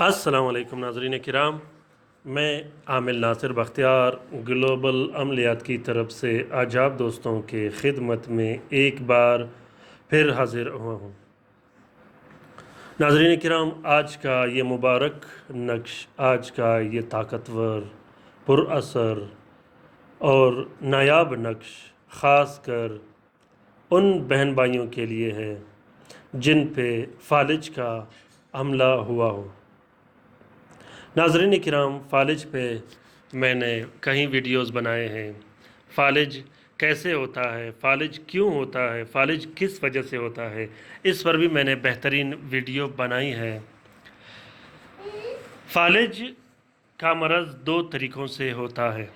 अस्सलाम वालेकुम नाज़रीन किराम, मैं आमिल नासिर बख्तियार ग्लोबल अमलियात की तरफ से आज आप दोस्तों के खिदमत में एक बार फिर हाजिर हुआ हूँ। नाज़रीन किराम, आज का ये मुबारक नक्श, आज का ये ताकतवर, पुरअसर और नायाब नक्श ख़ास कर उन बहन भाइयों के लिए है जिन पे फालिज का हमला हुआ हो। नाज़रीन किराम, फ़ालिज पे मैंने कई वीडियोस बनाए हैं। फ़ालिज कैसे होता है, फ़ालिज क्यों होता है, फ़ालिज किस वजह से होता है, इस पर भी मैंने बेहतरीन वीडियो बनाई है। फ़ालिज का मरज़ दो तरीक़ों से होता है।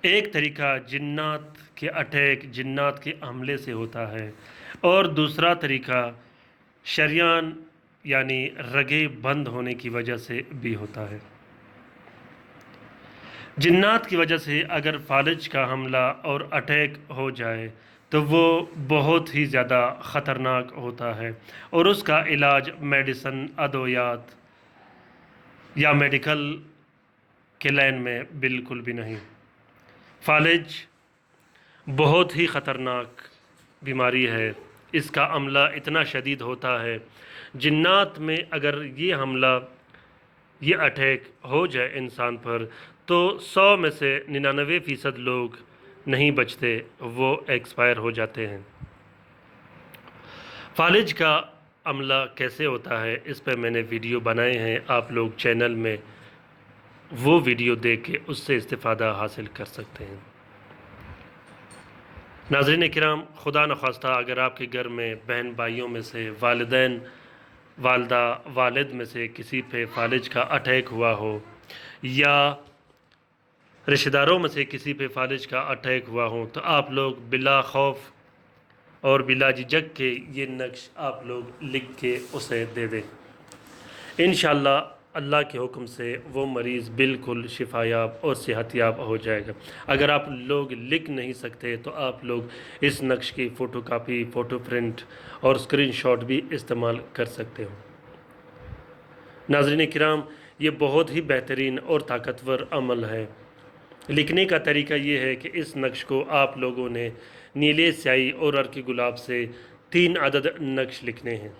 एक तरीक़ा जिन्नात के अटैक, जिन्नात के हमले से होता है, और दूसरा तरीक़ा शरियान यानी रगे बंद होने की वजह से भी होता है। जिन्नात की वजह से अगर फ़ालिज का हमला और अटैक हो जाए तो वो बहुत ही ज़्यादा ख़तरनाक होता है और उसका इलाज मेडिसन, अद्वियात या मेडिकल के लाइन में बिल्कुल भी नहीं। फ़ालिज बहुत ही ख़तरनाक बीमारी है। इसका हमला इतना शदीद होता है, जिन्नात में अगर ये हमला, ये अटैक हो जाए इंसान पर तो 100 में से 99% लोग नहीं बचते, वो एक्सपायर हो जाते हैं। फ़ालिज का हमला कैसे होता है, इस पर मैंने वीडियो बनाए हैं। आप लोग चैनल में वो वीडियो देख के उससे इस्तिफ़ादा हासिल कर सकते हैं। नाज़रीन किराम, खुदा न ख़ास्ता अगर आपके घर में बहन भाइयों में से वालिदैन, वालदा, वालिद में से किसी पे फ़ालिज का अटैक हुआ हो या रिश्तेदारों में से किसी पे फ़ालिज का अटैक हुआ हो तो आप लोग बिला खौफ और बिला झिझक के ये नक्श आप लोग लिख के उसे दे दें। इंशाअल्लाह अल्लाह के हुक्म से वो मरीज़ बिल्कुल शिफायाब और सेहतयाब हो जाएगा। अगर आप लोग लिख नहीं सकते तो आप लोग इस नक्श की फ़ोटो कापी, फ़ोटो प्रिंट और स्क्रीनशॉट भी इस्तेमाल कर सकते हो। नाज़रीन किराम, ये बहुत ही बेहतरीन और ताकतवर अमल है। लिखने का तरीका ये है कि इस नक्श को आप लोगों ने नीले स्याही और अर्की गुलाब से 3 अदद नक्श लिखने हैं।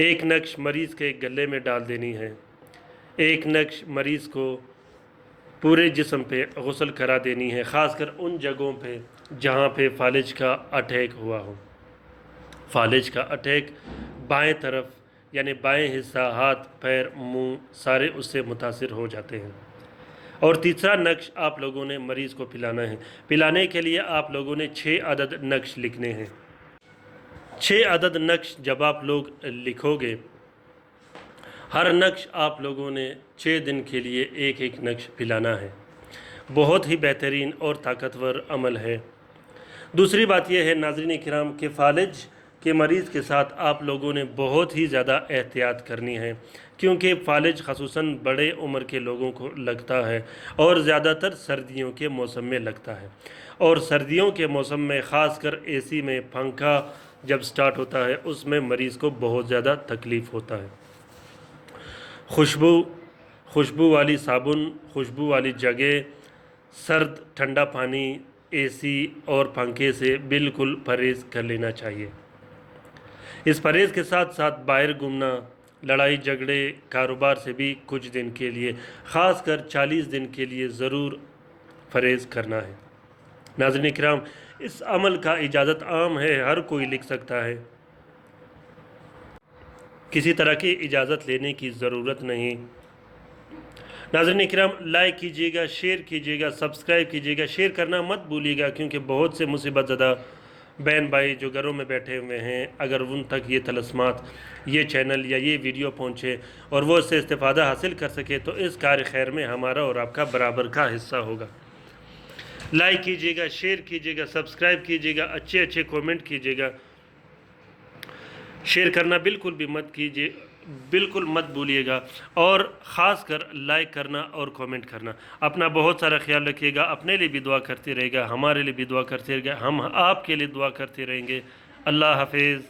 एक नक्श मरीज़ के गले में डाल देनी है, एक नक्श मरीज़ को पूरे जिस्म पे गुस्ल करा देनी है, ख़ासकर उन जगहों पे जहाँ पे फ़ालिज का अटैक हुआ हो। फ़ालिज का अटैक बाएं तरफ यानी बाएं हिस्सा, हाथ, पैर, मुंह सारे उससे मुतासिर हो जाते हैं। और तीसरा नक्श आप लोगों ने मरीज़ को पिलाना है। पिलाने के लिए आप लोगों ने 6 अदद नक्श लिखने हैं। 6 अदद नक्श जब आप लोग लिखोगे, हर नक्श आप लोगों ने 6 दिन के लिए एक एक नक्श पिलाना है। बहुत ही बेहतरीन और ताकतवर अमल है। दूसरी बात यह है नाज़रीन किराम कि फ़ालिज के मरीज़ के साथ आप लोगों ने बहुत ही ज़्यादा एहतियात करनी है, क्योंकि फ़ालिज ख़ुसूसन बड़े उम्र के लोगों को लगता है और ज़्यादातर सर्दियों के मौसम में लगता है। और सर्दियों के मौसम में ख़ासकर एसी में पंखा जब स्टार्ट होता है उसमें मरीज़ को बहुत ज़्यादा तकलीफ़ होता है। खुशबू वाली साबुन, खुशबू वाली जगह, सर्द ठंडा पानी, एसी और पंखे से बिल्कुल परहेज़ कर लेना चाहिए। इस परहेज़ के साथ साथ बाहर घूमना, लड़ाई झगड़े, कारोबार से भी कुछ दिन के लिए, ख़ासकर 40 दिन के लिए ज़रूर परहेज़ करना है। नाज़रीन किराम, इस अमल का इजाज़त आम है, हर कोई लिख सकता है, किसी तरह की इजाज़त लेने की ज़रूरत नहीं। नाज़रीन किराम, लाइक कीजिएगा, शेयर कीजिएगा, सब्सक्राइब कीजिएगा, शेयर करना मत भूलिएगा, क्योंकि बहुत से मुसीबत ज़दा बहन भाई जो घरों में बैठे हुए हैं, अगर उन तक ये तलस्मात, ये चैनल या ये वीडियो पहुँचे और वो इससे इस्तिफ़ादा हासिल कर सके तो इस कार्य खैर में हमारा और आपका बराबर का हिस्सा होगा। लाइक कीजिएगा, शेयर कीजिएगा, सब्सक्राइब कीजिएगा, अच्छे अच्छे कमेंट कीजिएगा। शेयर करना बिल्कुल भी मत कीजिए, बिल्कुल मत भूलिएगा, और ख़ास कर लाइक करना और कमेंट करना। अपना बहुत सारा ख्याल रखिएगा, अपने लिए भी दुआ करते रहेगा, हमारे लिए भी दुआ करते रहेगा, हम आपके लिए दुआ करते रहेंगे। अल्लाह हाफिज़।